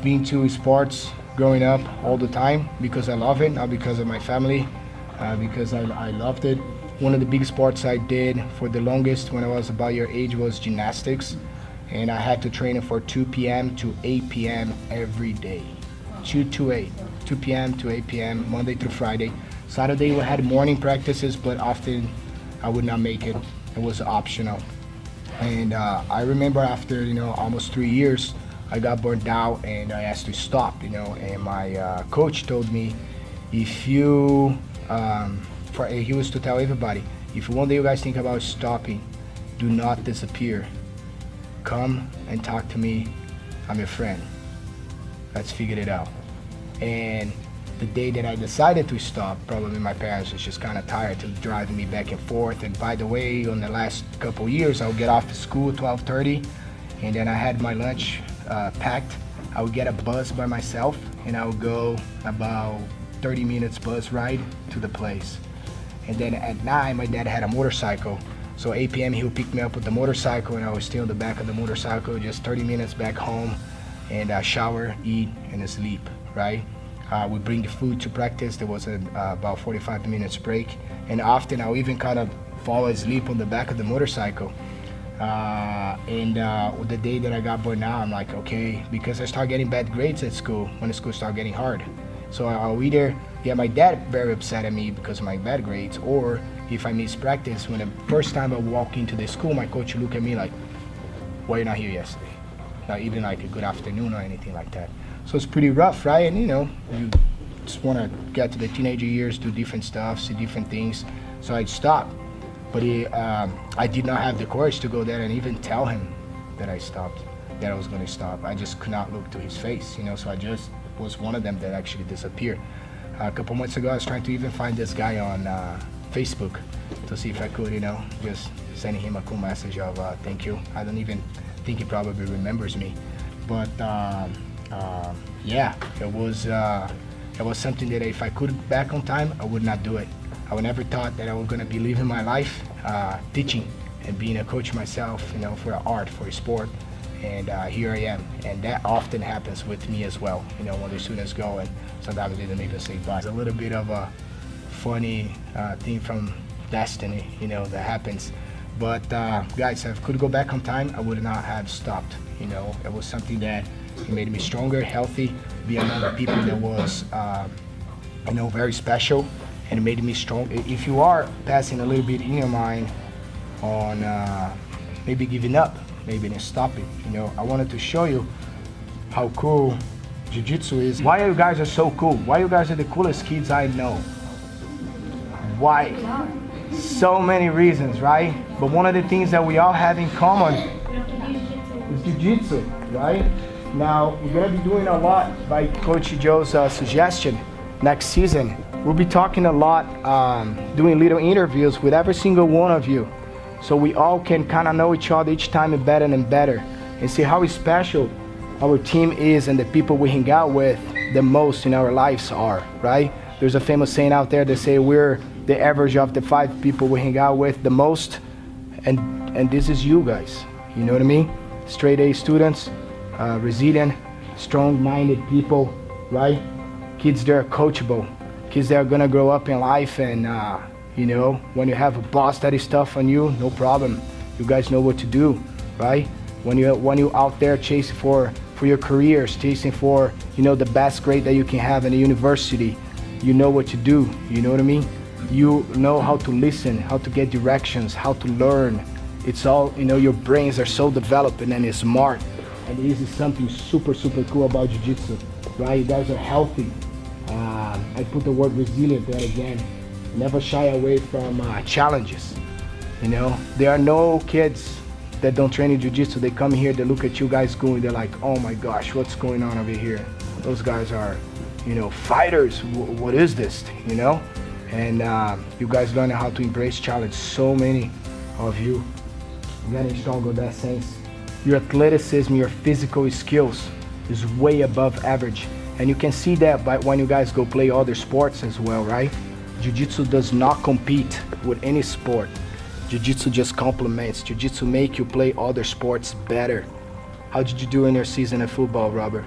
been to sports growing up all the time because I love it, not because of my family, because I loved it. One of the big sports I did for the longest when I was about your age was gymnastics, and I had to train it for 2 p.m. to 8 p.m. every day. 2 to 8, 2 p.m. to 8 p.m. Monday through Friday. Saturday we had morning practices, but often I would not make it. It was optional. And I remember after almost 3 years, I got burned out and I asked to stop. And my coach told me, if you, he was to tell everybody, if one day you guys think about stopping, do not disappear. Come and talk to me. I'm your friend. Let's figure it out. And the day that I decided to stop, probably my parents was just kind of tired of driving me back and forth. And by the way, on the last couple years, I would get off of school at 12:30, and then I had my lunch packed. I would get a bus by myself, and I would go about 30 minutes bus ride to the place. And then at night, my dad had a motorcycle. So 8 p.m. he would pick me up with the motorcycle, and I would stay on the back of the motorcycle, just 30 minutes back home, and shower, eat, and sleep, right? We bring the food to practice. There was about 45 minutes break, and often I'll even kind of fall asleep on the back of the motorcycle. The day that I got burned out, I'm like, okay, because I started getting bad grades at school when the school started getting hard. So I'll either get my dad very upset at me because of my bad grades, or if I miss practice, when the first time I walk into the school, my coach would look at me like, why you not here yesterday? Not even like a good afternoon or anything like that. So it's pretty rough, right? And you just want to get to the teenager years, do different stuff, see different things. So I'd stop. But I did not have the courage to go there and even tell him that I stopped, that I was going to stop. I just could not look to his face, so I just was one of them that actually disappeared. A couple months ago, I was trying to even find this guy on Facebook to see if I could, just sending him a cool message of thank you. I don't even think he probably remembers me. But yeah, it was something that if I could back on time, I would not do it. I would never thought that I was gonna be living my life teaching and being a coach myself, for art, for sport, and here I am. And that often happens with me as well, when the students go and sometimes they don't even say bye. It's a little bit of a funny thing from destiny, that happens. But guys, if I could go back on time, I would not have stopped. It was something that made me stronger, healthy, be among people that was, very special, and it made me strong. If you are passing a little bit in your mind on maybe giving up, maybe stopping, I wanted to show you how cool Jiu-Jitsu is. Why you guys are so cool? Why you guys are the coolest kids I know? Why? So many reasons, right? But one of the things that we all have in common is Jiu-Jitsu, right? Now, we're gonna be doing a lot by Coach Joe's suggestion next season. We'll be talking a lot, doing little interviews with every single one of you, so we all can kind of know each other each time better and better, and see how special our team is and the people we hang out with the most in our lives are, right? There's a famous saying out there that say we're the average of the 5 people we hang out with the most, and this is you guys, you know what I mean? Straight A students, resilient, strong-minded people, right? Kids that are coachable, kids that are gonna grow up in life, and when you have a boss that is tough on you, no problem. You guys know what to do, right? When you're out there chasing for your careers, chasing for the best grade that you can have in a university, you know what to do. You know what I mean? You know how to listen, how to get directions, how to learn. It's all your brains are so developed and smart. And this is something super, super cool about Jiu-Jitsu, right? You guys are healthy. I put the word resilient there again. Never shy away from challenges. There are no kids that don't train in Jiu-Jitsu. They come here, they look at you guys going, they're like, oh my gosh, what's going on over here? Those guys are, fighters. What is this, And you guys learning how to embrace challenge. So many of you getting stronger in that sense. Your athleticism, your physical skills is way above average. And you can see that by when you guys go play other sports as well, right? Jiu-Jitsu does not compete with any sport. Jiu-Jitsu just complements. Jiu-Jitsu make you play other sports better. How did you do in your season of football, Robert?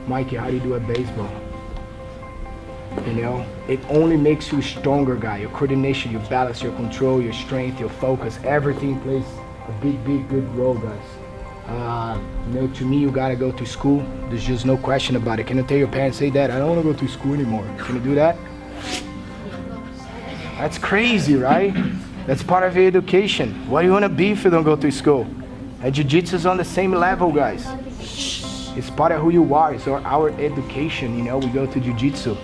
Mikey, how do you do at baseball? You know, it only makes you a stronger guy. Your coordination, your balance, your control, your strength, your focus, everything plays a big, good role, guys. You know, to me, you gotta go to school. There's just no question about it. Can you tell your parents, say, Dad, I don't wanna go to school anymore? Can you do that? That's crazy, right? That's part of your education. What do you wanna be if you don't go to school? And Jiu-Jitsu is on the same level, guys. It's part of who you are. It's our education, you know, we go to Jiu-Jitsu.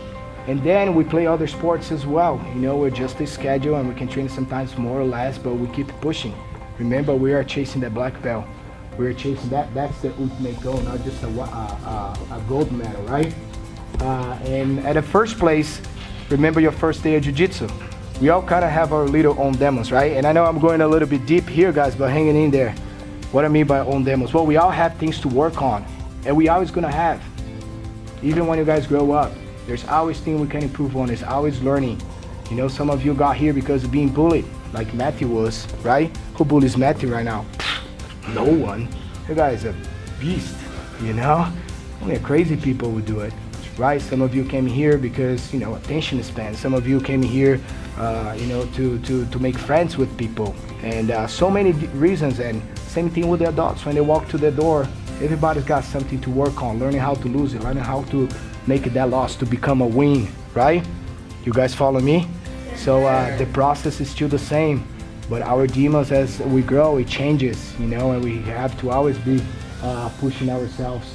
And then we play other sports as well. You know, we're just a schedule and we can train sometimes more or less, but we keep pushing. Remember, we are chasing that black belt. We're chasing that. That's the ultimate goal, not just a gold medal, right? And at the first place, remember your first day of Jiu-Jitsu. We all kind of have our little own demos, right? And I know I'm going a little bit deep here, guys, but hanging in there. What I mean by own demos? Well, we all have things to work on, and we always gonna have. Even when you guys grow up, there's always things we can improve on. There's always learning. You know, some of you got here because of being bullied, like Matthew was, right? Who bullies Matthew right now? No one. You guys are a beast, you know? Only crazy people would do it, right? Some of you came here because, you know, attention span. Some of you came here, you know, to make friends with people. And so many reasons. And same thing with the adults. When they walk to the door, everybody's got something to work on, learning how to lose it, learning how to make that loss to become a win, right? You guys follow me? So the process is still the same, but our demons, as we grow, it changes, you know, and we have to always be pushing ourselves.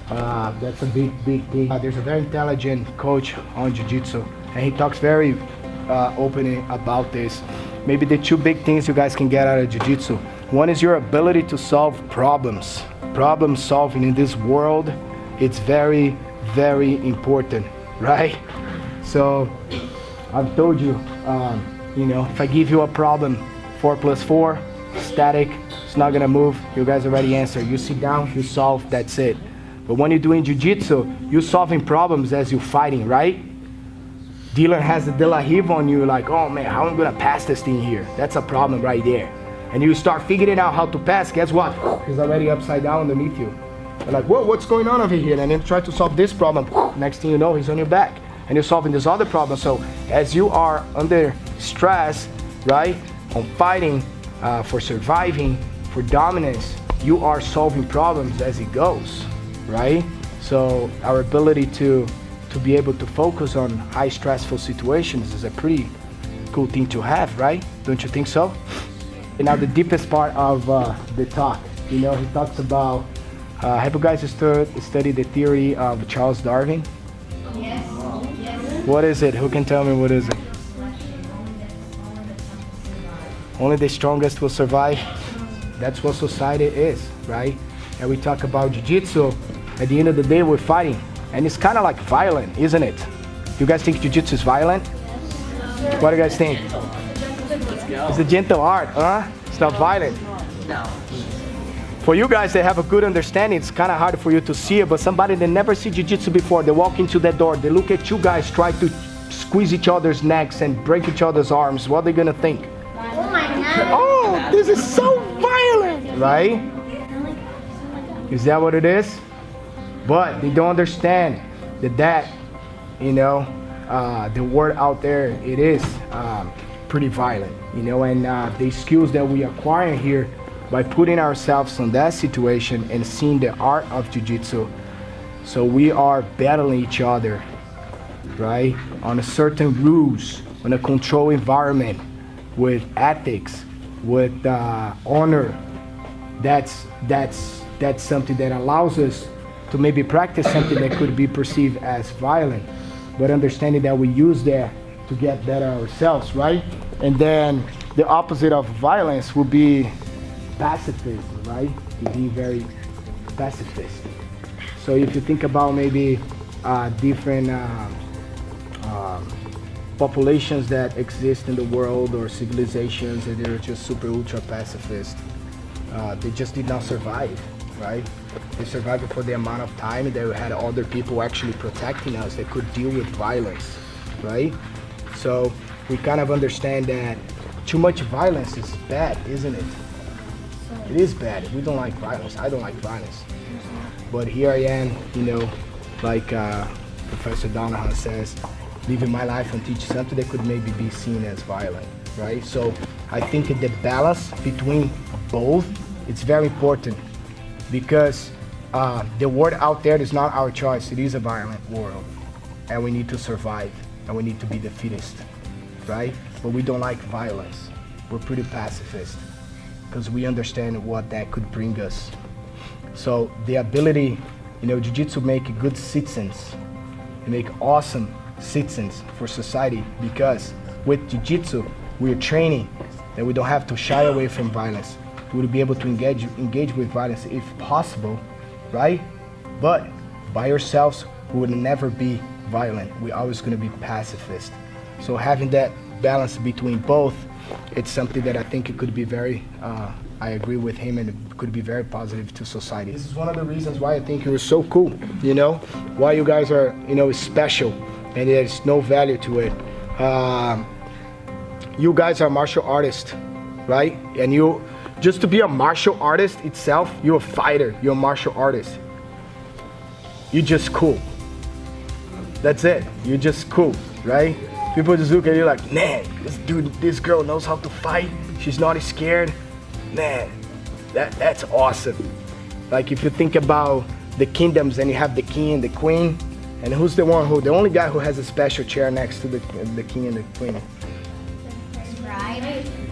That's a big thing. There's a very intelligent coach on Jiu-Jitsu, and he talks very openly about this. Maybe the two big things you guys can get out of Jiu-Jitsu. One is your ability to solve problems. Problem solving in this world, it's very important, right? So I've told you, you know, if I give you a problem, 4 + 4, static, it's not gonna move. You guys already answered. You sit down, you solve, that's it. But when you're doing Jiu-Jitsu, you're solving problems as you're fighting, right? Dealer has the De La Riva on you, like, oh man, how am I gonna pass this thing here? That's a problem right there. And you start figuring out how to pass, guess what? He's already upside down underneath you. You're like, whoa, what's going on over here? And then try to solve this problem. Next thing you know, he's on your back. And you're solving this other problem. So as you are under stress, right, on fighting, for surviving, for dominance, you are solving problems as it goes, right? So our ability to be able to focus on high stressful situations is a pretty cool thing to have, right? Don't you think so? And now the deepest part of the talk, you know, he talks about, have you guys studied the theory of Charles Darwin? Yes. What is it? Who can tell me what is it? Only the strongest will survive. That's what society is, right? And we talk about Jiu-Jitsu. At the end of the day, we're fighting. And it's kind of like violent, isn't it? You guys think Jiu-Jitsu is violent? What do you guys think? It's a gentle art, huh? It's not violent. No. For you guys that have a good understanding, it's kind of hard for you to see it, but somebody that never see Jiu-Jitsu before, they walk into that door, they look at you guys try to squeeze each other's necks and break each other's arms. What are they gonna think? Oh my God. Oh, this is so violent, right? Is that what it is? But they don't understand that you know, the word out there, it is pretty violent, you know, and the skills that we acquire here by putting ourselves in that situation and seeing the art of Jiu-Jitsu. So we are battling each other, right? On a certain rules, on a controlled environment, with ethics, with honor. That's something that allows us to maybe practice something that could be perceived as violent, but understanding that we use that to get better ourselves, right? And then the opposite of violence would be pacifism, right? To be very pacifist. So if you think about maybe different populations that exist in the world or civilizations and they're just super ultra pacifist, they just did not survive, right? They survived for the amount of time that we had other people actually protecting us that could deal with violence, right? So we kind of understand that too much violence is bad, isn't it? It is bad. We don't like violence. I don't like violence. But here I am, you know, like Professor Donahan says, living my life and teach something that could maybe be seen as violent, right? So I think the balance between both, it's very important, because the world out there is not our choice. It is a violent world, and we need to survive, and we need to be the fittest, right? But we don't like violence. We're pretty pacifist, because we understand what that could bring us. So the ability, Jiu-Jitsu make good citizens, make awesome citizens for society, because with Jiu-Jitsu, we are training that we don't have to shy away from violence. We will be able to engage with violence if possible, right? But by ourselves, we would never be violent. We're always going to be pacifist. So having that balance between both, it's something that I think it could be very, I agree with him, and it could be very positive to society. This is one of the reasons why I think you're so cool, why you guys are, special, and there's no value to it. You guys are martial artists, right? And just to be a martial artist itself, you're a fighter, you're a martial artist. You're just cool. That's it, you're just cool, right? People just look at you like, man, this girl knows how to fight, she's not scared. Man, that's awesome. Like if you think about the kingdoms, and you have the king and the queen, and who's the only guy who has a special chair next to the king and the queen?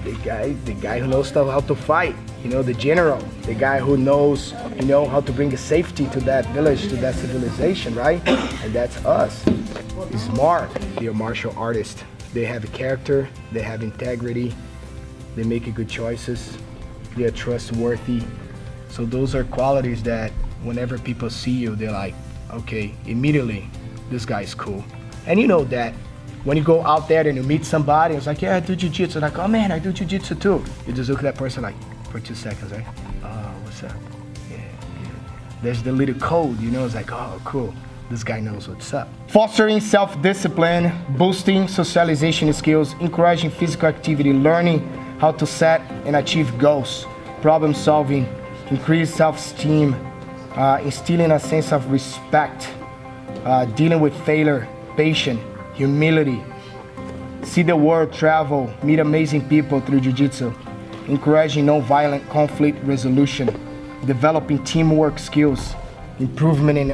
The guy who knows how to fight, the general, the guy who knows, how to bring a safety to that village, to that civilization, right? And that's us. Smart, they're martial artists. They have a character, they have integrity, they make good choices, they are trustworthy. So those are qualities that whenever people see you, they're like, okay, immediately, this guy's cool. And you know that when you go out there and you meet somebody, it's like, yeah, I do jiu-jitsu. Like, oh man, I do jiu-jitsu too. You just look at that person like, for 2 seconds, right? Oh, what's up? Yeah. There's the little code, it's like, oh, cool. This guy knows what's up. Fostering self-discipline, boosting socialization skills, encouraging physical activity, learning how to set and achieve goals, problem solving, increase self-esteem, instilling a sense of respect, dealing with failure, patience, humility, see the world, travel, meet amazing people through Jiu-Jitsu, encouraging non-violent conflict resolution, developing teamwork skills, improvement in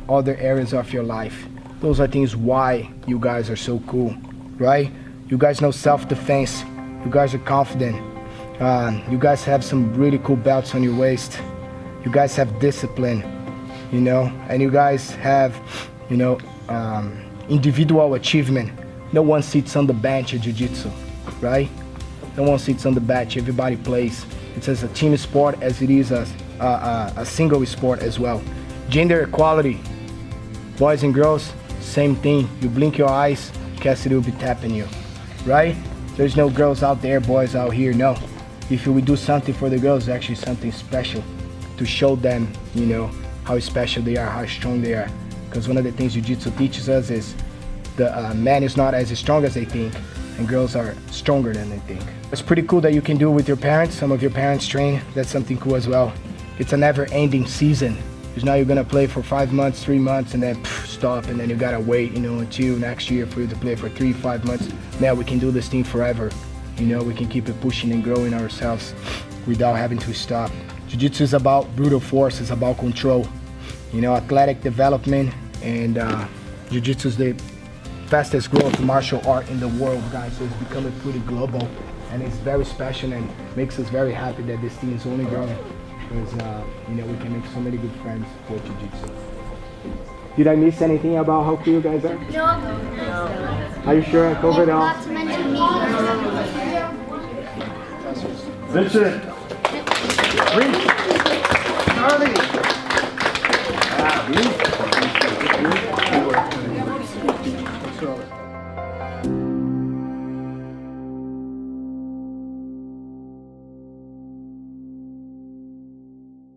other areas of your life. Those are things why you guys are so cool, right? You guys know self-defense. You guys are confident. You guys have some really cool belts on your waist. You guys have discipline, and you guys have, individual achievement. No one sits on the bench at Jiu-Jitsu, right? No one sits on the bench. Everybody plays. It's as a team sport as it is a single sport as well. Gender equality, boys and girls, same thing. You blink your eyes, Cassidy will be tapping you, right? There's no girls out there, boys out here, no. If we do something for the girls, it's actually something special to show them, how special they are, how strong they are. Because one of the things Jiu-Jitsu teaches us is the man is not as strong as they think, and girls are stronger than they think. It's pretty cool that you can do it with your parents. Some of your parents train. That's something cool as well. It's a never-ending season. Because now you're gonna play for 5 months, 3 months, and then stop, and then you gotta wait, until next year for you to play for 3-5 months. Now we can do this thing forever. We can keep it pushing and growing ourselves without having to stop. Jiu-Jitsu is about brutal force. It's about control. Athletic development, and Jiu-Jitsu is the fastest growth martial art in the world, guys. So it's becoming pretty global, and it's very special, and makes us very happy that this thing is only growing. Because we can make so many good friends with Jiu-Jitsu. Did I miss anything about how cool you guys are? No. Are you sure I covered all? Not to mention me. Vincent. Reach. Charlie.